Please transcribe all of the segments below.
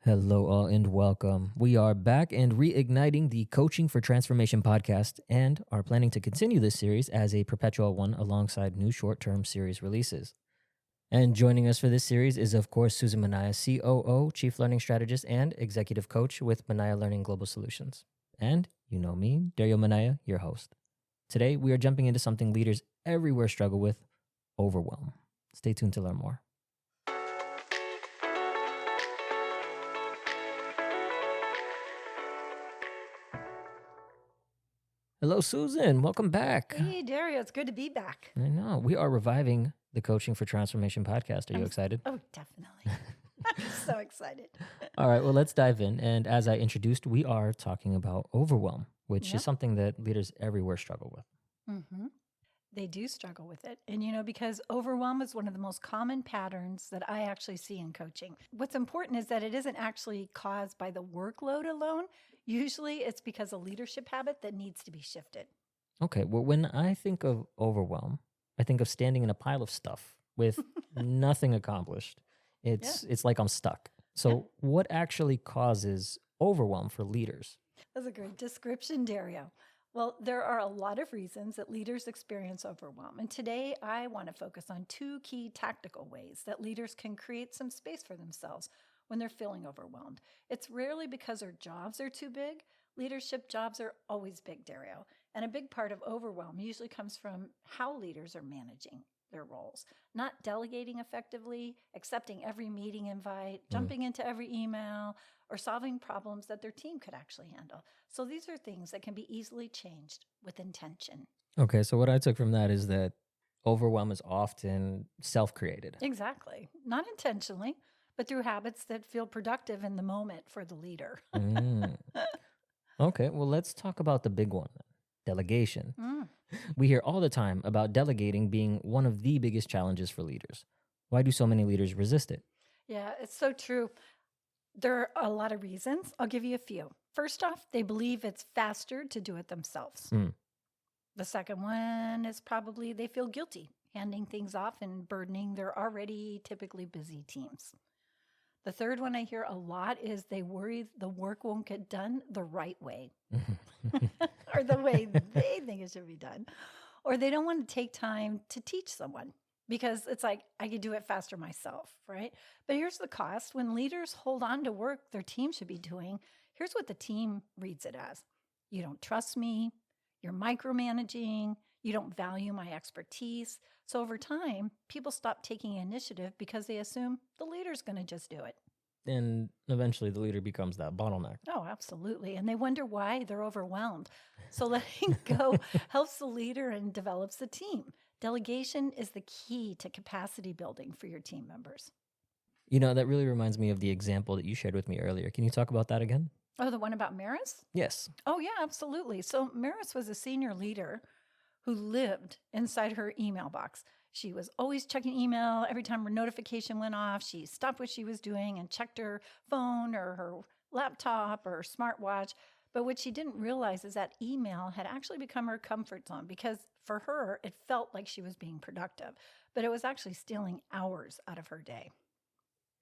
Hello, all, and welcome. We are back and reigniting the Coaching for Transformation podcast and are planning to continue this series as a perpetual one alongside new short-term series releases. And joining us for this series is, of course, Susan Minaya, COO, Chief Learning Strategist and Executive Coach with Minaya Learning Global Solutions. And you know me, Dario Minaya, your host. Today, we are jumping into something leaders everywhere struggle with, overwhelm. Stay tuned to learn more. Hello, Susan. Welcome back. Hey, Dario. It's good to be back. I know. We are reviving the Coaching for Transformation podcast. Are you excited? Oh, definitely. I'm so excited. All right. Well, let's dive in. And as I introduced, we are talking about overwhelm, which Yep. is something that leaders everywhere struggle with. Mm-hmm. They do struggle with it. And, because overwhelm is one of the most common patterns that I actually see in coaching. What's important is that it isn't actually caused by the workload alone. Usually it's because of leadership habit that needs to be shifted. Okay. Well, when I think of overwhelm, I think of standing in a pile of stuff with nothing accomplished. It's like I'm stuck. So what actually causes overwhelm for leaders? That's a great description, Dario. Well, there are a lot of reasons that leaders experience overwhelm. And today I want to focus on two key tactical ways that leaders can create some space for themselves when they're feeling overwhelmed. It's rarely because their jobs are too big. Leadership jobs are always big, Dario. And a big part of overwhelm usually comes from how leaders are managing their roles, not delegating effectively, accepting every meeting invite, jumping into every email, or solving problems that their team could actually handle. So these are things that can be easily changed with intention. Okay. So what I took from that is that overwhelm is often self-created. Exactly. Not intentionally, but through habits that feel productive in the moment for the leader. Okay. Well, let's talk about the big one, delegation. Mm. We hear all the time about delegating being one of the biggest challenges for leaders. Why do so many leaders resist it? Yeah, it's so true. There are a lot of reasons. I'll give you a few. First off, they believe it's faster to do it themselves. The second one is probably they feel guilty handing things off and burdening their already typically busy teams. The third one I hear a lot is they worry the work won't get done the right way or the way they think it should be done. Or they don't want to take time to teach someone because it's like, I could do it faster myself, right? But here's the cost. When leaders hold on to work their team should be doing, here's what the team reads it as. You don't trust me. You're micromanaging. You don't value my expertise. So over time, people stop taking initiative because they assume the leader's going to just do it. And eventually the leader becomes that bottleneck. Oh, absolutely. And they wonder why they're overwhelmed. So letting go helps the leader and develops the team. Delegation is the key to capacity building for your team members. You know, that really reminds me of the example that you shared with me earlier. Can you talk about that again? Oh, the one about Maris? Yes. Oh, yeah, absolutely. So Maris was a senior leader who lived inside her email box. She was always checking email. Every time her notification went off, she stopped what she was doing and checked her phone or her laptop or her smartwatch. But what she didn't realize is that email had actually become her comfort zone because for her, it felt like she was being productive, but it was actually stealing hours out of her day.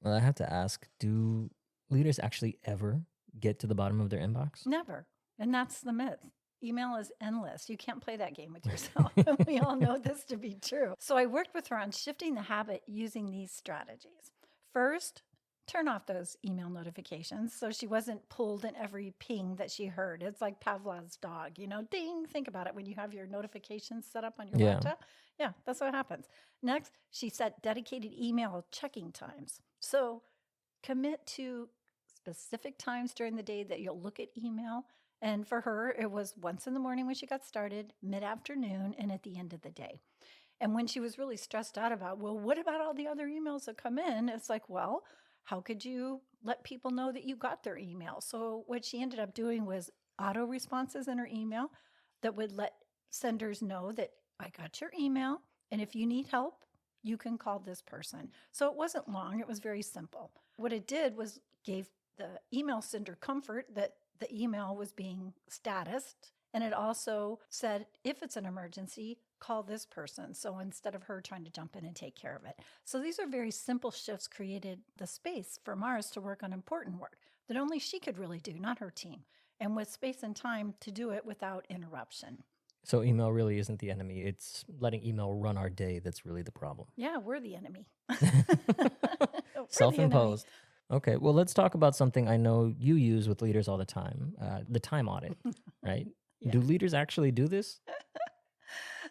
Well, I have to ask, do leaders actually ever get to the bottom of their inbox? Never. And that's the myth. Email is endless. You can't play that game with yourself. We all know this to be true. So I worked with her on shifting the habit using these strategies. First, turn off those email notifications so she wasn't pulled in every ping that she heard. It's like Pavlov's dog, ding. Think about it when you have your notifications set up on your laptop. Yeah, that's what happens. Next, she set dedicated email checking times. So commit to specific times during the day that you'll look at email. And for her, it was once in the morning when she got started, mid-afternoon, and at the end of the day. And when she was really stressed out about, well, what about all the other emails that come in? It's like, well, how could you let people know that you got their email? So what she ended up doing was auto responses in her email that would let senders know that I got your email. And if you need help, you can call this person. So it wasn't long. It was very simple. What it did was gave the email sender comfort that the email was being statused. And it also said, if it's an emergency, call this person. So instead of her trying to jump in and take care of it. So these are very simple shifts created the space for Mars to work on important work that only she could really do, not her team, and with space and time to do it without interruption. So email really isn't the enemy. It's letting email run our day that's really the problem. Yeah, we're the enemy. We're Self-imposed. Okay, well, let's talk about something I know you use with leaders all the time, the time audit, right? Yeah. Do leaders actually do this?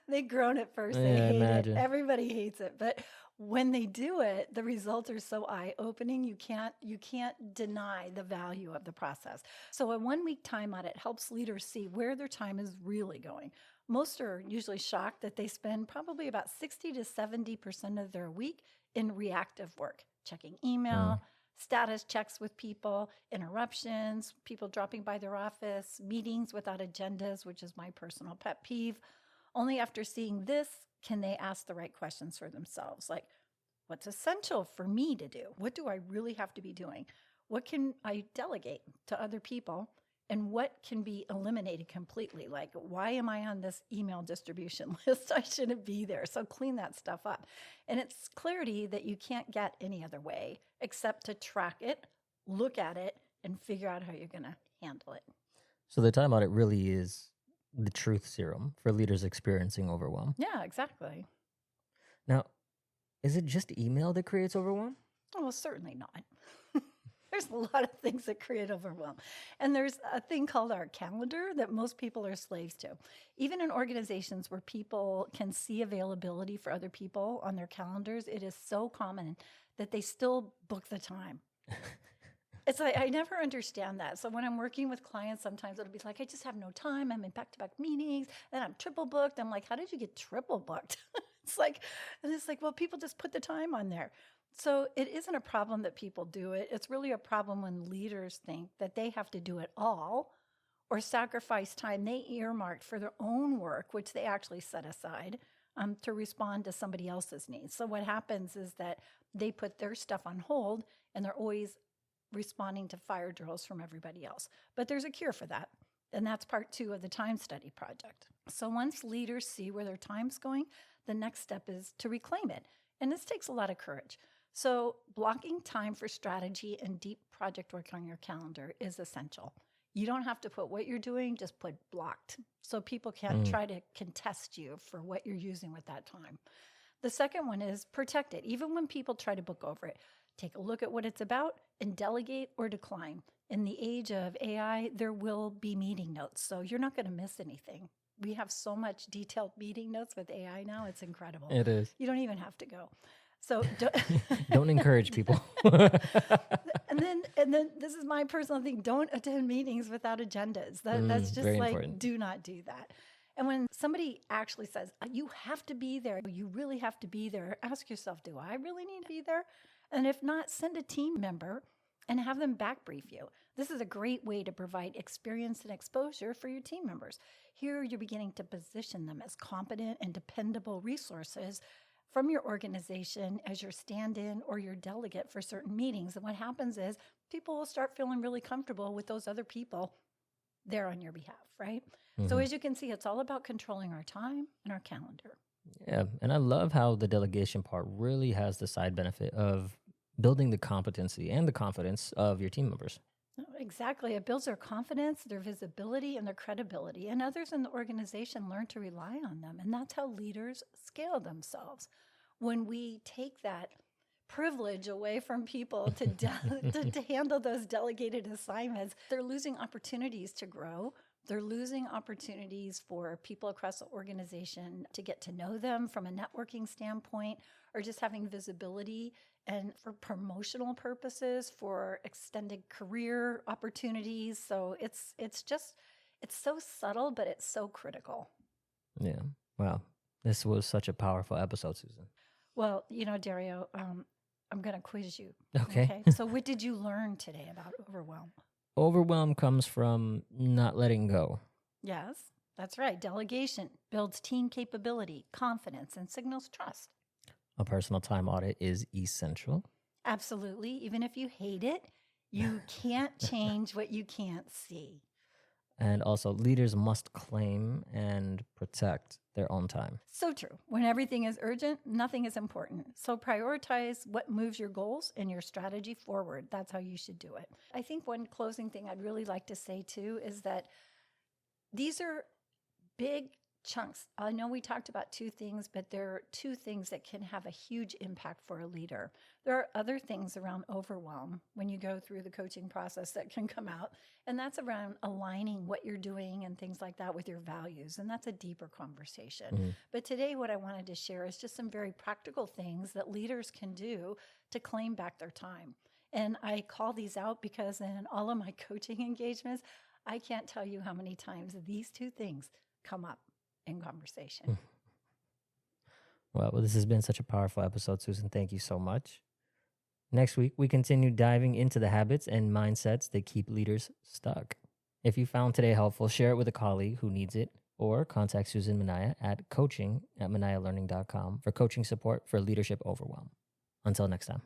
They groan at first. Yeah, They hate imagine. it. Everybody hates it. But when they do it, the results are so eye-opening. You can't deny the value of the process. So a 1-week time audit helps leaders see where their time is really going. Most are usually shocked that they spend probably about 60 to 70% of their week in reactive work, checking email, status checks with people, interruptions, people dropping by their office, meetings without agendas, which is my personal pet peeve. Only after seeing this can they ask the right questions for themselves, like, what's essential for me to do? What do I really have to be doing? What can I delegate to other people? And what can be eliminated completely? Like, why am I on this email distribution list? I shouldn't be there. So clean that stuff up. And it's clarity that you can't get any other way except to track it, look at it, and figure out how you're going to handle it. So the time audit really is the truth serum for leaders experiencing overwhelm. Yeah, exactly. Now, is it just email that creates overwhelm? Well, certainly not. There's a lot of things that create overwhelm. And there's a thing called our calendar that most people are slaves to. Even in organizations where people can see availability for other people on their calendars, it is so common that they still book the time. It's like, I never understand that. So when I'm working with clients, sometimes it'll be like, I just have no time. I'm in back-to-back meetings and I'm triple booked. I'm like, how did you get triple booked? It's like, well, people just put the time on there. So it isn't a problem that people do it. It's really a problem when leaders think that they have to do it all or sacrifice time they earmarked for their own work, which they actually set aside to respond to somebody else's needs. So what happens is that they put their stuff on hold and they're always responding to fire drills from everybody else. But there's a cure for that. And that's part 2 of the time study project. So once leaders see where their time's going, the next step is to reclaim it. And this takes a lot of courage. So blocking time for strategy and deep project work on your calendar is essential. You don't have to put what you're doing, just put blocked. So people can't try to contest you for what you're using with that time. The second one is protect it. Even when people try to book over it, take a look at what it's about and delegate or decline. In the age of AI, there will be meeting notes, so you're not going to miss anything. We have so much detailed meeting notes with AI now. It's incredible. It is. You don't even have to go. So don't encourage people. and then this is my personal thing. Don't attend meetings without agendas. That's just like, important. Do not do that. And when somebody actually says, you have to be there, you really have to be there, ask yourself, do I really need to be there? And if not, send a team member and have them back brief you. This is a great way to provide experience and exposure for your team members. Here, you're beginning to position them as competent and dependable resources from your organization as your stand-in or your delegate for certain meetings. And what happens is people will start feeling really comfortable with those other people there on your behalf, right? So as you can see, it's all about controlling our time and our calendar. Yeah, and I love how the delegation part really has the side benefit of building the competency and the confidence of your team members. Exactly. It builds their confidence, their visibility, and their credibility. And others in the organization learn to rely on them. And that's how leaders scale themselves. When we take that privilege away from people to handle those delegated assignments, they're losing opportunities to grow. They're losing opportunities for people across the organization to get to know them from a networking standpoint, or just having visibility and for promotional purposes, for extended career opportunities. So it's so subtle, but it's so critical. Yeah. Wow. This was such a powerful episode, Susan. Well, Dario, I'm going to quiz you. Okay. So what did you learn today about overwhelm? Overwhelm comes from not letting go. Yes, that's right. Delegation builds team capability, confidence, and signals trust. A personal time audit is essential. Absolutely. Even if you hate it, you can't change what you can't see. And also, leaders must claim and protect their own time. So true. When everything is urgent, nothing is important. So prioritize what moves your goals and your strategy forward. That's how you should do it. I think one closing thing I'd really like to say too is that these are big chunks. I know we talked about two things, but there are two things that can have a huge impact for a leader. There are other things around overwhelm when you go through the coaching process that can come out, and that's around aligning what you're doing and things like that with your values, and that's a deeper conversation. But today what I wanted to share is just some very practical things that leaders can do to claim back their time. And I call these out because in all of my coaching engagements, I can't tell you how many times these two things come up in conversation. Well, this has been such a powerful episode, Susan. Thank you so much. Next week, we continue diving into the habits and mindsets that keep leaders stuck. If you found today helpful, share it with a colleague who needs it, or contact Susan Minaya at coaching@minayalearning.com for coaching support for leadership overwhelm. Until next time.